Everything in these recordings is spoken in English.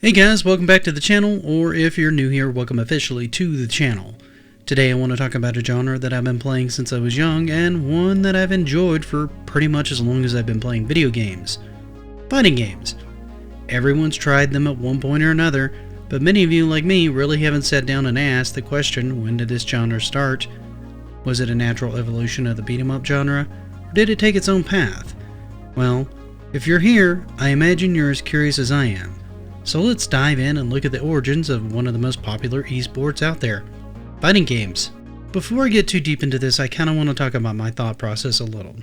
Hey guys, welcome back to the channel, or if you're new here, welcome officially to the channel. Today I want to talk about a genre that I've been playing since I was young, and one that I've enjoyed for pretty much as long as I've been playing video games. Fighting games. Everyone's tried them at one point or another, but many of you, like me, really haven't sat down and asked the question, when did this genre start? Was it a natural evolution of the beat-em-up genre, or did it take its own path? Well, if you're here, I imagine you're as curious as I am. So let's dive in and look at the origins of one of the most popular esports out there, fighting games. Before I get too deep into this, I kind of want to talk about my thought process a little.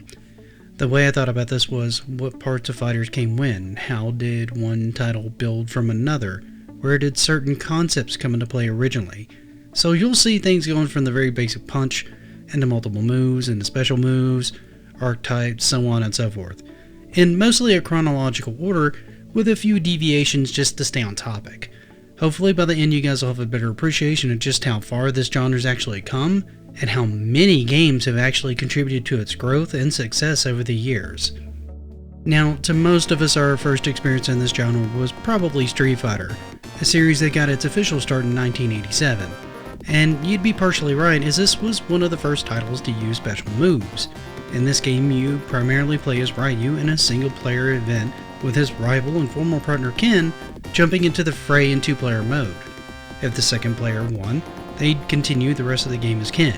The way I thought about this was, what parts of fighters came when? How did one title build from another? Where did certain concepts come into play originally? So you'll see things going from the very basic punch, into multiple moves, into special moves, archetypes, so on and so forth, in mostly a chronological order, with a few deviations just to stay on topic. Hopefully by the end you guys will have a better appreciation of just how far this genre's actually come, and how many games have actually contributed to its growth and success over the years. Now, to most of us, our first experience in this genre was probably Street Fighter, a series that got its official start in 1987. And you'd be partially right, as this was one of the first titles to use special moves. In this game, you primarily play as Ryu in a single-player event, with his rival and former partner Ken jumping into the fray in two-player mode. If the second player won, they'd continue the rest of the game as Ken.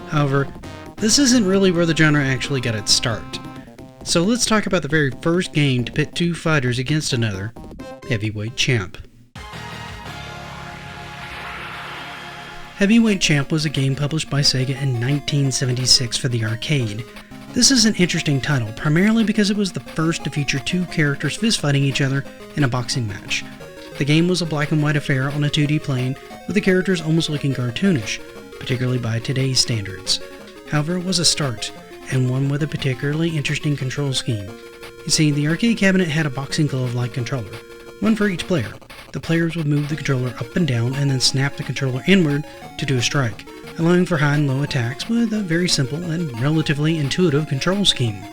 However, this isn't really where the genre actually got its start. So let's talk about the very first game to pit two fighters against another, Heavyweight Champ. Heavyweight Champ was a game published by Sega in 1976 for the arcade. This is an interesting title, primarily because it was the first to feature two characters fistfighting each other in a boxing match. The game was a black and white affair on a 2D plane, with the characters almost looking cartoonish, particularly by today's standards. However, it was a start, and one with a particularly interesting control scheme. You see, the arcade cabinet had a boxing glove-like controller, one for each player. The players would move the controller up and down and then snap the controller inward to do a strike, allowing for high and low attacks with a very simple and relatively intuitive control scheme.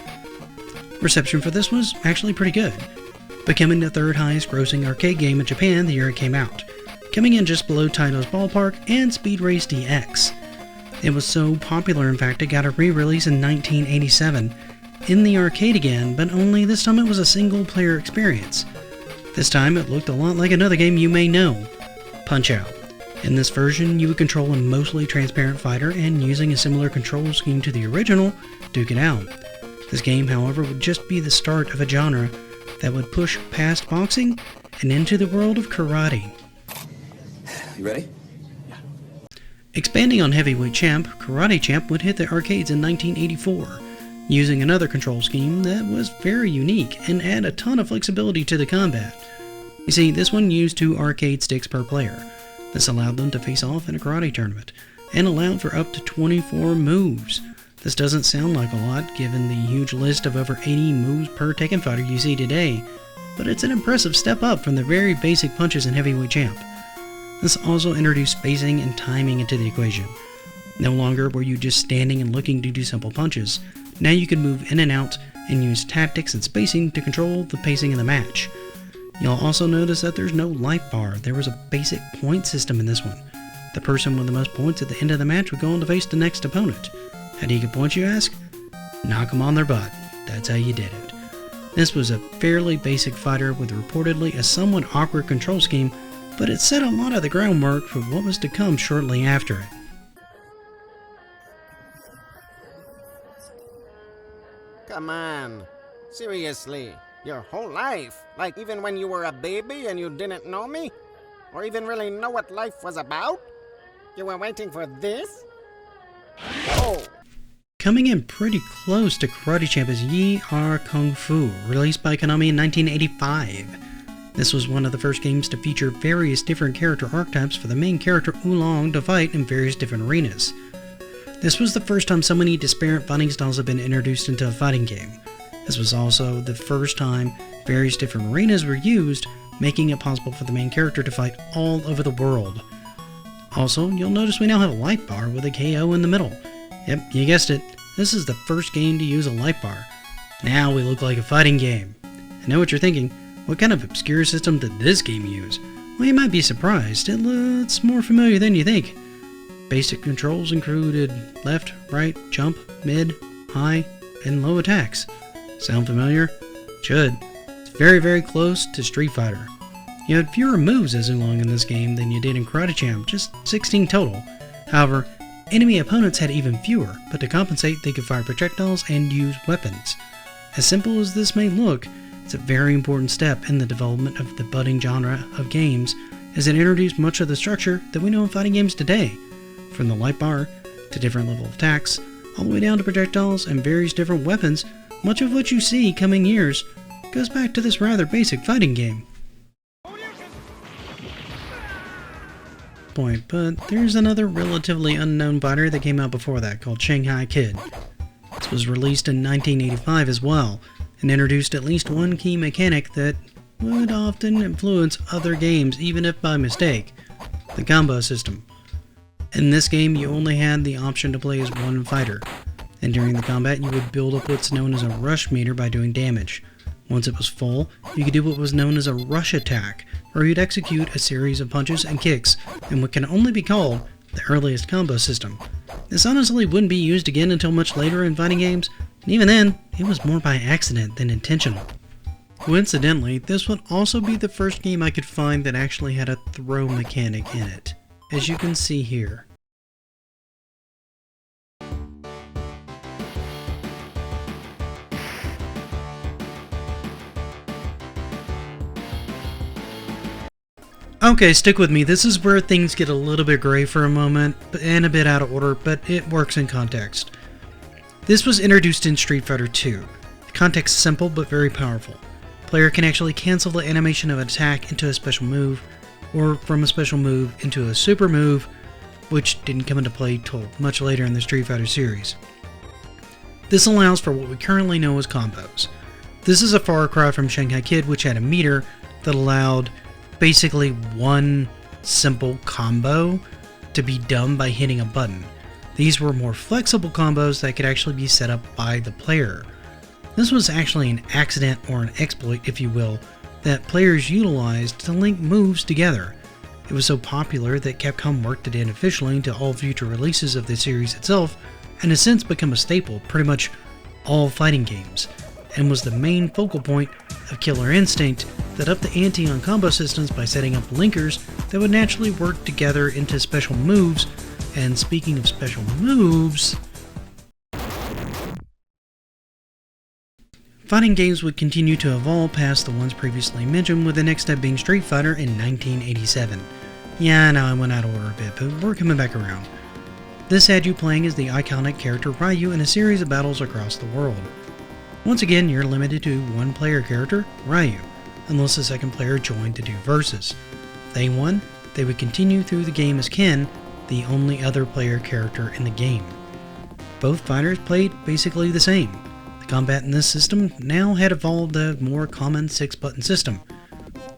Reception for this was actually pretty good, becoming the third highest grossing arcade game in Japan the year it came out, coming in just below Taito's Ballpark and Speed Race DX. It was so popular, in fact, it got a re-release in 1987, in the arcade again, but only this time it was a single-player experience. This time it looked a lot like another game you may know, Punch-Out! In this version, you would control a mostly transparent fighter, and using a similar control scheme to the original, duke it out. This game, however, would just be the start of a genre that would push past boxing and into the world of karate. You ready? Yeah. Expanding on Heavyweight Champ, Karate Champ would hit the arcades in 1984, using another control scheme that was very unique and add a ton of flexibility to the combat. You see, this one used 2 arcade sticks per player. This allowed them to face off in a karate tournament, and allowed for up to 24 moves. This doesn't sound like a lot, given the huge list of over 80 moves per Tekken fighter you see today, but it's an impressive step up from the very basic punches in Heavyweight Champ. This also introduced spacing and timing into the equation. No longer were you just standing and looking to do simple punches. Now you could move in and out, and use tactics and spacing to control the pacing of the match. You'll also notice that there's no life bar. There was a basic point system in this one. The person with the most points at the end of the match would go on to face the next opponent. How do you get points, you ask? Knock them on their butt. That's how you did it. This was a fairly basic fighter with reportedly a somewhat awkward control scheme, but it set a lot of the groundwork for what was to come shortly after it. Come on. Seriously. Your whole life? Like even when you were a baby and you didn't know me? Or even really know what life was about? You were waiting for this? Oh! Coming in pretty close to Karate Champ is Yie Air Kung Fu, released by Konami in 1985. This was one of the first games to feature various different character archetypes for the main character Oolong to fight in various different arenas. This was the first time so many disparate fighting styles have been introduced into a fighting game. This was also the first time various different arenas were used, making it possible for the main character to fight all over the world. Also, you'll notice we now have a life bar with a KO in the middle. Yep, you guessed it, this is the first game to use a life bar. Now we look like a fighting game. I know what you're thinking, What kind of obscure system did this game use? Well, you might be surprised. It's more familiar than you think. Basic controls included left, right, jump, mid, high, and low attacks. Sound familiar? Should. It's very, very close to Street Fighter. You had fewer moves as long in this game than you did in Karate Champ, just 16 total. However, enemy opponents had even fewer, but to compensate they could fire projectiles and use weapons. As simple as this may look, it's a very important step in the development of the budding genre of games, as it introduced much of the structure that we know in fighting games today, from the light bar to different level of attacks, all the way down to projectiles and various different weapons. Much of what you see coming years goes back to this rather basic fighting game. But there's another relatively unknown fighter that came out before that called Shanghai Kid. This was released in 1985 as well, and introduced at least one key mechanic that would often influence other games even if by mistake: the combo system. In this game you only had the option to play as one fighter, and during the combat you would build up what's known as a rush meter by doing damage. Once it was full, you could do what was known as a rush attack, where you'd execute a series of punches and kicks in what can only be called the earliest combo system. This honestly wouldn't be used again until much later in fighting games, and even then, it was more by accident than intentional. Coincidentally, this would also be the first game I could find that actually had a throw mechanic in it, as you can see here. Okay, stick with me. This is where things get a little bit gray for a moment, and a bit out of order, but it works in context. This was introduced in Street Fighter 2. The context is simple, but very powerful. Player can actually cancel the animation of an attack into a special move, or from a special move into a super move, which didn't come into play till much later in the Street Fighter series. This allows for what we currently know as combos. This is a far cry from Shanghai Kid, which had a meter that allowed basically one simple combo to be done by hitting a button. These were more flexible combos that could actually be set up by the player. This was actually an accident or an exploit, if you will, that players utilized to link moves together. It was so popular that Capcom worked it in officially into all future releases of the series itself, and has since become a staple pretty much all fighting games, and was the main focal point of Killer Instinct that upped the ante on combo systems by setting up linkers that would naturally work together into special moves. And speaking of special moves, fighting games would continue to evolve past the ones previously mentioned, with the next step being Street Fighter in 1987. Yeah, I know I went out of order a bit, but we're coming back around. This had you playing as the iconic character Ryu in a series of battles across the world. Once again, you're limited to one player character, Ryu, unless a second player joined to do versus. If they won, they would continue through the game as Ken, the only other player character in the game. Both fighters played basically the same. The combat in this system now had evolved a more common 6-button system.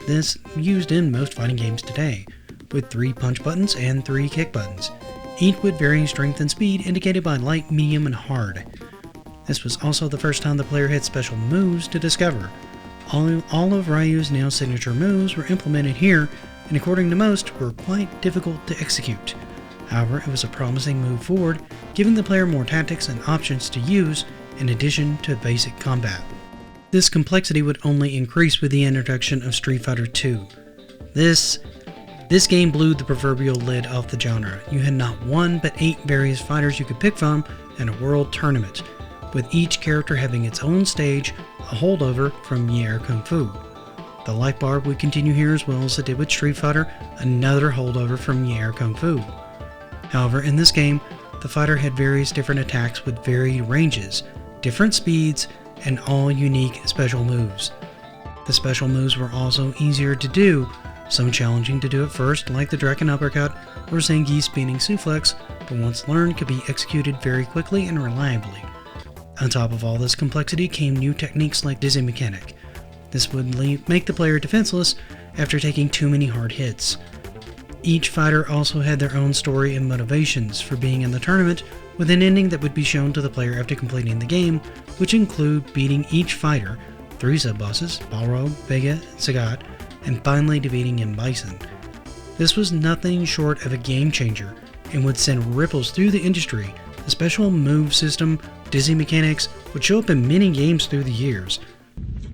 This used in most fighting games today, with 3 punch buttons and 3 kick buttons, each with varying strength and speed indicated by light, medium, and hard. This was also the first time the player had special moves to discover. All of Ryu's now signature moves were implemented here, and according to most, were quite difficult to execute. However, it was a promising move forward, giving the player more tactics and options to use in addition to basic combat. This complexity would only increase with the introduction of Street Fighter 2. This game blew the proverbial lid off the genre. You had not one, but 8 various fighters you could pick from in a world tournament, with each character having its own stage, a holdover from Yie Air Kung Fu. The light bar would continue here as well as it did with Street Fighter, another holdover from Yie Air Kung Fu. However, in this game, the fighter had various different attacks with varied ranges, different speeds, and all unique special moves. The special moves were also easier to do, some challenging to do at first, like the Dragon Uppercut or Zangief Spinning Suplex, but once learned could be executed very quickly and reliably. On top of all this complexity came new techniques like Dizzy Mechanic. This would make the player defenseless after taking too many hard hits. Each fighter also had their own story and motivations for being in the tournament, with an ending that would be shown to the player after completing the game, which include beating each fighter, 3 sub-bosses, Balrog, Vega, Sagat, and finally defeating M. Bison. This was nothing short of a game changer and would send ripples through the industry. The special move system, dizzy mechanics, would show up in many games through the years.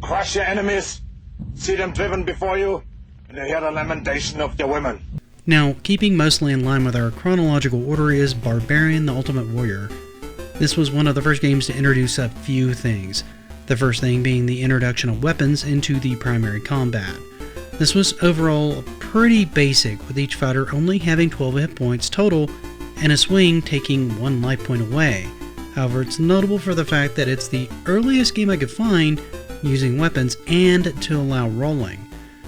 Crush your enemies, see them driven before you, and hear the lamentation of your women. Now, keeping mostly in line with our chronological order is Barbarian the Ultimate Warrior. This was one of the first games to introduce a few things. The first thing being the introduction of weapons into the primary combat. This was overall pretty basic, with each fighter only having 12 hit points total and a swing taking 1 life point away. However, it's notable for the fact that it's the earliest game I could find using weapons and to allow rolling.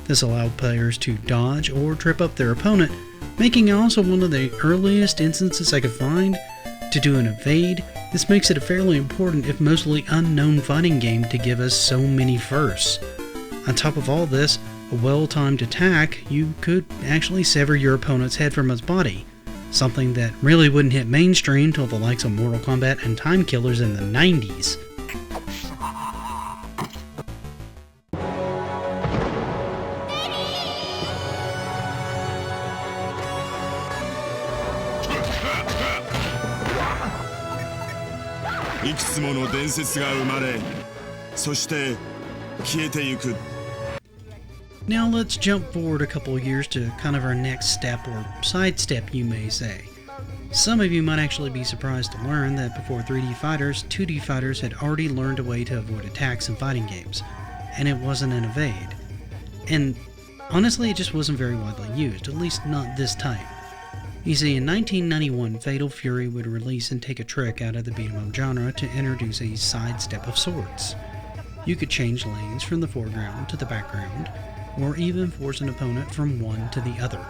This allowed players to dodge or trip up their opponent, making it also one of the earliest instances I could find to do an evade. This makes it a fairly important, if mostly unknown, fighting game to give us so many firsts. On top of all this, a well-timed attack, you could actually sever your opponent's head from its body, something that really wouldn't hit mainstream till the likes of Mortal Kombat and Time Killers in the 90s. Now let's jump forward a couple of years to kind of our next step, or sidestep you may say. Some of you might actually be surprised to learn that before 3D fighters, 2D fighters had already learned a way to avoid attacks in fighting games, and it wasn't an evade. And honestly, it just wasn't very widely used, at least not this type. You see, in 1991, Fatal Fury would release and take a trick out of the beat-em-up genre to introduce a sidestep of sorts. You could change lanes from the foreground to the background, or even force an opponent from one to the other.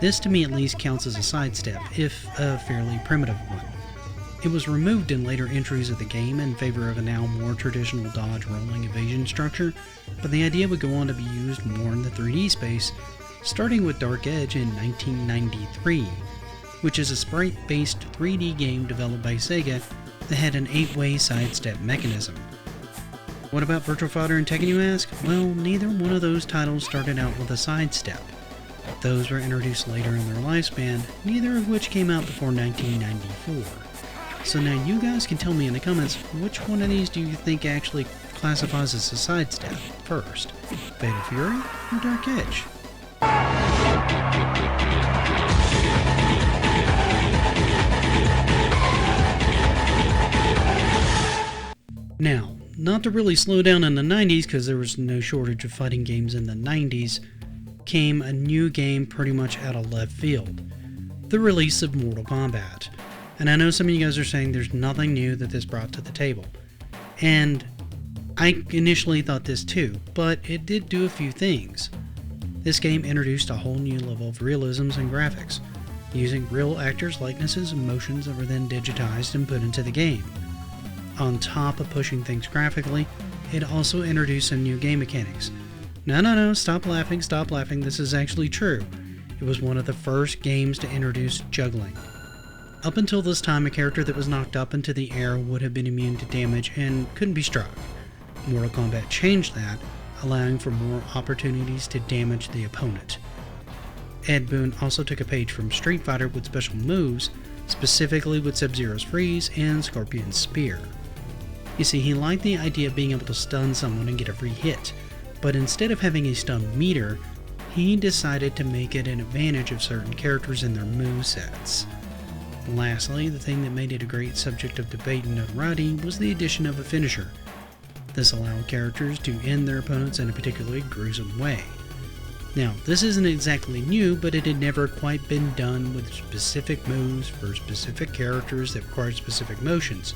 This, to me at least, counts as a sidestep, if a fairly primitive one. It was removed in later entries of the game in favor of a now more traditional dodge rolling evasion structure, but the idea would go on to be used more in the 3D space, starting with Dark Edge in 1993, which is a sprite-based 3D game developed by Sega that had an 8-way sidestep mechanism. What about Virtua Fighter and Tekken, you ask? Well, neither one of those titles started out with a sidestep. Those were introduced later in their lifespan, neither of which came out before 1994. So now you guys can tell me in the comments, which one of these do you think actually classifies as a sidestep first? Fatal Fury or Dark Edge? Now, not to really slow down in the 90s, because there was no shortage of fighting games in the 90s, came a new game pretty much out of left field. The release of Mortal Kombat. And I know some of you guys are saying there's nothing new that this brought to the table. And I initially thought this too, but it did do a few things. This game introduced a whole new level of realisms and graphics, using real actors' likenesses and motions that were then digitized and put into the game. On top of pushing things graphically, it also introduced some new game mechanics. No, stop laughing, this is actually true. It was one of the first games to introduce juggling. Up until this time, a character that was knocked up into the air would have been immune to damage and couldn't be struck. Mortal Kombat changed that, allowing for more opportunities to damage the opponent. Ed Boon also took a page from Street Fighter with special moves, specifically with Sub-Zero's Freeze and Scorpion's Spear. You see, he liked the idea of being able to stun someone and get a free hit, but instead of having a stun meter, he decided to make it an advantage of certain characters in their movesets. Lastly, the thing that made it a great subject of debate and notoriety was the addition of a finisher. This allowed characters to end their opponents in a particularly gruesome way. Now, this isn't exactly new, but it had never quite been done with specific moves for specific characters that required specific motions,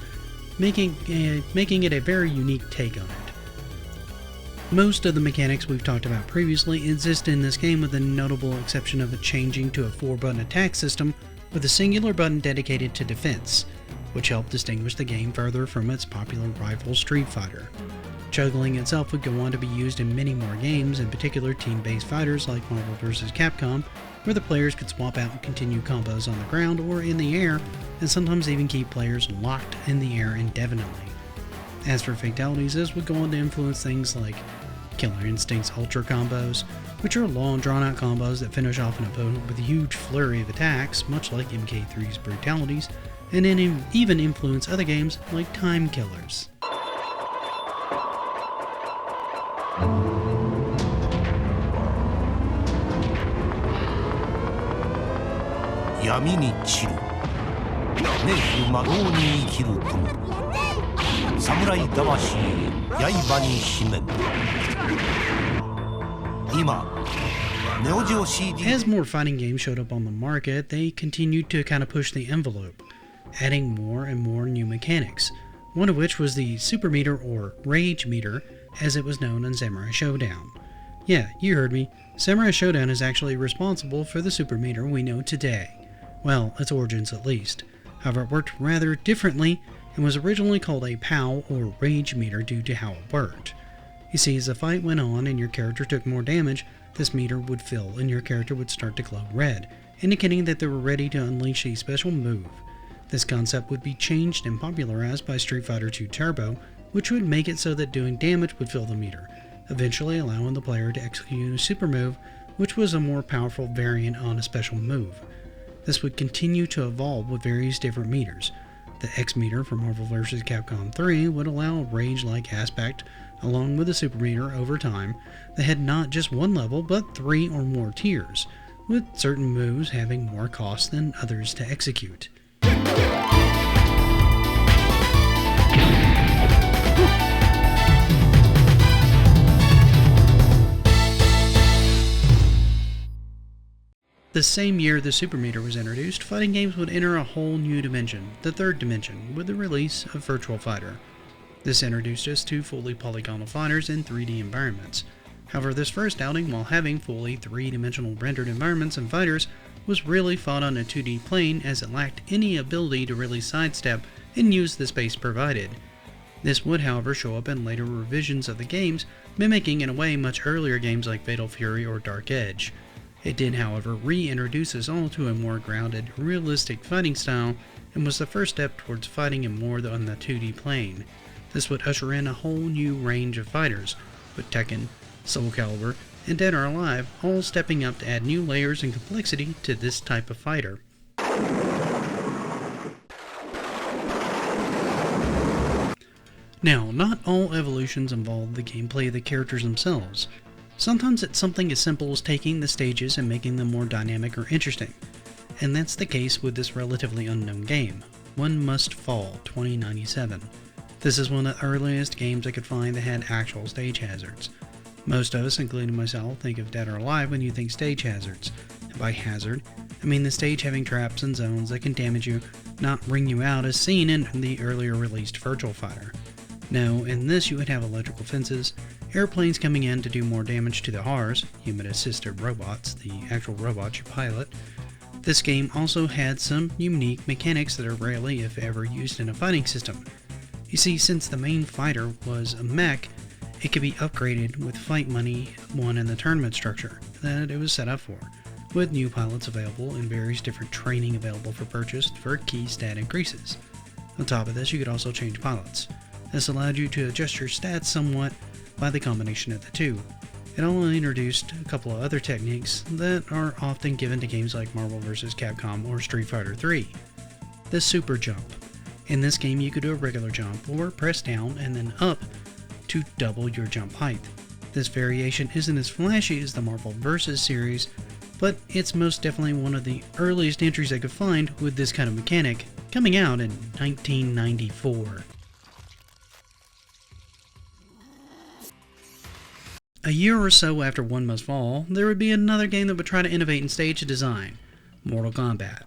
making it a very unique take on it. Most of the mechanics we've talked about previously exist in this game, with the notable exception of it changing to a 4-button attack system with a singular button dedicated to defense, which helped distinguish the game further from its popular rival Street Fighter. Juggling itself would go on to be used in many more games, in particular team-based fighters like Marvel vs. Capcom, where the players could swap out and continue combos on the ground or in the air, and sometimes even keep players locked in the air indefinitely. As for fatalities, this would go on to influence things like Killer Instinct's Ultra combos, which are long drawn-out combos that finish off an opponent with a huge flurry of attacks, much like MK3's brutalities, and then even influence other games like Time Killers. 闇に散る冥府魔道に生きる友侍魂刃に秘め今ネオジオ CD As more fighting games showed up on the market, they continued to kind of push the envelope, adding more and more new mechanics, one of which was the super meter or rage meter as it was known in Samurai Showdown. Yeah, you heard me, Samurai Showdown is actually responsible for the super meter we know today. Well, its origins at least. However, it worked rather differently and was originally called a POW or rage meter due to how it worked. You see, as the fight went on and your character took more damage, this meter would fill and your character would start to glow red, indicating that they were ready to unleash a special move. This concept would be changed and popularized by Street Fighter II Turbo, which would make it so that doing damage would fill the meter, eventually allowing the player to execute a super move, which was a more powerful variant on a special move. This would continue to evolve with various different meters. The X meter for Marvel vs. Capcom 3 would allow a rage-like aspect, along with the super meter over time, that had not just one level but 3 or more tiers, with certain moves having more cost than others to execute. The same year the Super Meter was introduced, fighting games would enter a whole new dimension, the third dimension, with the release of Virtua Fighter. This introduced us to fully polygonal fighters in 3D environments. However, this first outing, while having fully 3-dimensional rendered environments and fighters, was really fought on a 2D plane as it lacked any ability to really sidestep and use the space provided. This would, however, show up in later revisions of the games, mimicking in a way much earlier games like Fatal Fury or Dark Edge. It did, however, reintroduce us all to a more grounded, realistic fighting style, and was the first step towards fighting in more on the 2D plane. This would usher in a whole new range of fighters, with Tekken, Soul Calibur, and Dead or Alive all stepping up to add new layers and complexity to this type of fighter. Now, not all evolutions involve the gameplay of the characters themselves. Sometimes it's something as simple as taking the stages and making them more dynamic or interesting, and that's the case with this relatively unknown game, One Must Fall 2097. This is one of the earliest games I could find that had actual stage hazards. Most of us, including myself, think of Dead or Alive when you think stage hazards. And by hazard, I mean the stage having traps and zones that can damage you, not wring you out as seen in the earlier released Virtua Fighter. No, in this you would have electrical fences, airplanes coming in to do more damage to the HARs, human-assisted robots, the actual robots you pilot. This game also had some unique mechanics that are rarely, if ever, used in a fighting system. You see, since the main fighter was a mech, it could be upgraded with fight money won in the tournament structure that it was set up for, with new pilots available and various different training available for purchase for key stat increases. On top of this, you could also change pilots. This allowed you to adjust your stats somewhat by the combination of the two. It only introduced a couple of other techniques that are often given to games like Marvel vs. Capcom or Street Fighter 3. The super jump. In this game you could do a regular jump or press down and then up to double your jump height. This variation isn't as flashy as the Marvel vs. series, but it's most definitely one of the earliest entries I could find with this kind of mechanic, coming out in 1994. A year or so after One Must Fall, there would be another game that would try to innovate in stage design, Mortal Kombat.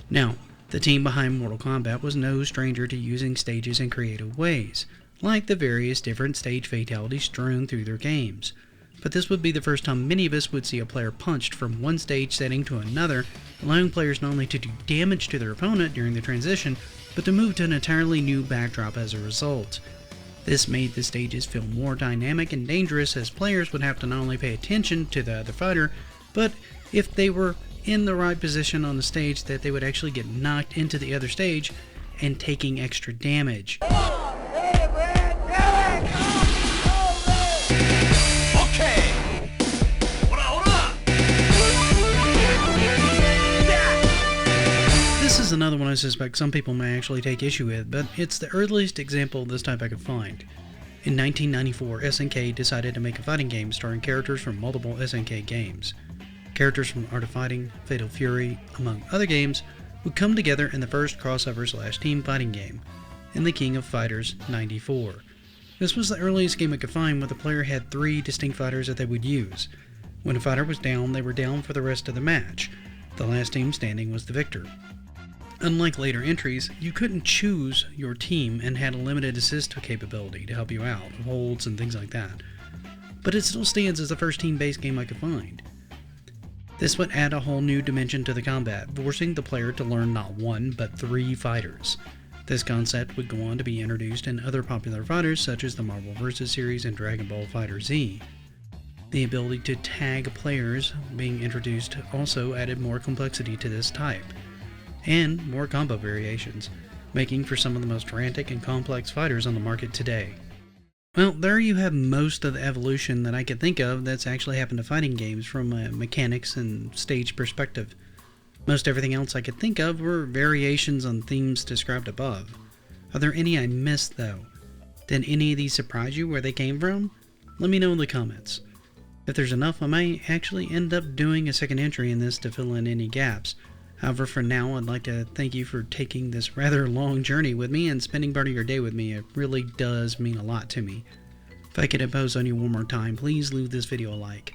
Now, the team behind Mortal Kombat was no stranger to using stages in creative ways, like the various different stage fatalities strewn through their games. But this would be the first time many of us would see a player punched from one stage setting to another, allowing players not only to do damage to their opponent during the transition, but to move to an entirely new backdrop as a result. This made the stages feel more dynamic and dangerous, as players would have to not only pay attention to the other fighter, but if they were in the right position on the stage, that they would actually get knocked into the other stage and taking extra damage. is another one I suspect some people may actually take issue with, but it's the earliest example of this type I could find. In 1994, SNK decided to make a fighting game starring characters from multiple SNK games. Characters from Art of Fighting, Fatal Fury, among other games, would come together in the first crossover/team fighting game, in the King of Fighters 94. This was the earliest game I could find where the player had 3 distinct fighters that they would use. When a fighter was down, they were down for the rest of the match. The last team standing was the victor. Unlike later entries, you couldn't choose your team and had a limited assist capability to help you out, holds and things like that. But it still stands as the first team-based game I could find. This would add a whole new dimension to the combat, forcing the player to learn not 1, but 3 fighters. This concept would go on to be introduced in other popular fighters such as the Marvel vs. series and Dragon Ball FighterZ. The ability to tag players being introduced also added more complexity to this type, and more combo variations, making for some of the most frantic and complex fighters on the market today. Well, there you have most of the evolution that I could think of that's actually happened to fighting games from a mechanics and stage perspective. Most everything else I could think of were variations on themes described above. Are there any I missed though? Did any of these surprise you where they came from? Let me know in the comments. If there's enough, I might actually end up doing a second entry in this to fill in any gaps. However, for now, I'd like to thank you for taking this rather long journey with me and spending part of your day with me. It really does mean a lot to me. If I could impose on you one more time, please leave this video a like.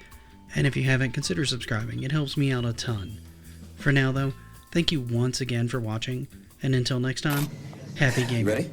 And if you haven't, consider subscribing. It helps me out a ton. For now, though, thank you once again for watching, and until next time, happy gaming. Ready?